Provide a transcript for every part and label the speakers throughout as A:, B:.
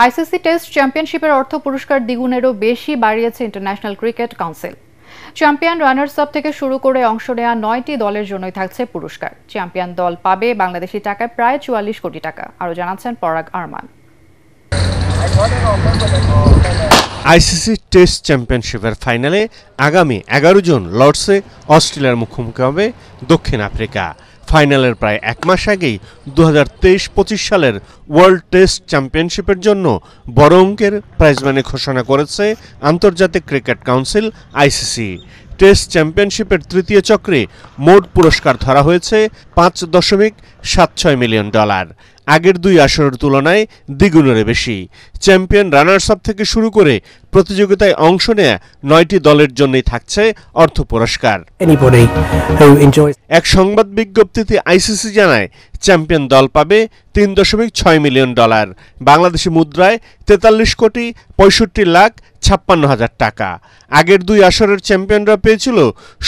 A: ICC test চ্যাম্পিয়নশিপের অর্থ পুরস্কার দ্বিগুণেরও বেশি বাড়িয়েছে international cricket council. Champion, runners up থেকে শুরু করে অংশ নেওয়া 9টি দলের জন্যই থাকছে পুরস্কার। চ্যাম্পিয়ন দল পাবে বাংলাদেশি টাকায় প্রায় 44 কোটি টাকা। আরও জানাচ্ছেন পরাগ আরমান।
B: আইসিসি টেস্ট চ্যাম্পিয়নশিপের ফাইনালে আগামী 11 জুন লর্ডসে অস্ট্রেলিয়ার মুখোমুখি হবে দক্ষিণ আফ্রিকা। ফাইনালের প্রায় এক মাস আগেই 2023-25 সালের ওয়ার্ল্ড টেস্ট চ্যাম্পিয়নশিপের জন্য বড় অঙ্কের প্রাইজ মানি ঘোষণা করেছে আন্তর্জাতিক ক্রিকেট কাউন্সিল আইসিসি। টেস্ট চ্যাম্পিয়নশিপের তৃতীয় চক্রে মোট পুরস্কার ধরা হয়েছে $5.76 মিলিয়ন। আগের দুই আসরের তুলনায় দ্বিগুণের বেশি। চ্যাম্পিয়ন, রানার্স আপ থেকে শুরু করে প্রতিযোগিতায় অংশ নেয়া 9টি দলের জন্যই থাকছে অর্থ পুরস্কার। এক সংবাদ বিজ্ঞপ্তিতে আইসিসি জানায়, চ্যাম্পিয়ন দল পাবে $3.6 মিলিয়ন, বাংলাদেশি মুদ্রায় 43,65,56,000 টাকা। আগের দুই আসরের চ্যাম্পিয়নরা পেয়েছিল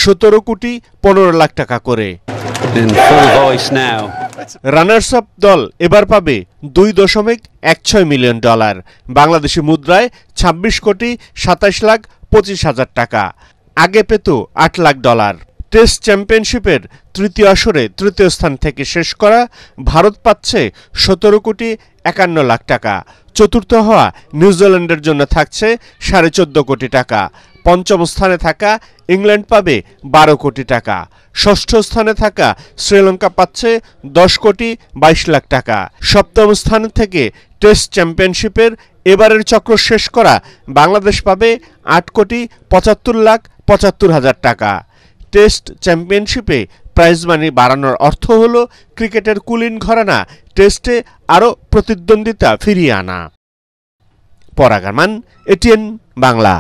B: 17,15,00,000 টাকা করে। রানার্স আপ দল এবার পাবে $2.16 মিলিয়ন, বাংলাদেশি মুদ্রায় 26,27,25,000 টাকা। আগে পেত $8 লাখ। টেস্ট চ্যাম্পিয়নশিপের তৃতীয় আসরে তৃতীয় স্থান থেকে শেষ করা ভারত পাচ্ছে $17,51,00,000 টাকা। চতুর্থ হওয়া নিউজিল্যান্ডের জন্য থাকছে $14.5 কোটি টাকা। পঞ্চম স্থানে থাকা ইংল্যান্ড পাবে $12 কোটি টাকা। ষষ্ঠ স্থানে থাকা শ্রীলঙ্কা পাচ্ছে $10,22,00,000 টাকা। সপ্তম স্থান থেকে টেস্ট চ্যাম্পিয়নশিপের এবারের চক্র শেষ করা বাংলাদেশ পাবে $8,75,75,000 টাকা। টেস্ট চ্যাম্পিয়নশিপে প্রাইজ মানি বাড়ানোর অর্থ হল ক্রিকেটের কুলীন ঘরানা টেস্টে আরও প্রতিদ্বন্দ্বিতা ফিরিয়ে আনা। পরাগ আরমান, এটিএন বাংলা।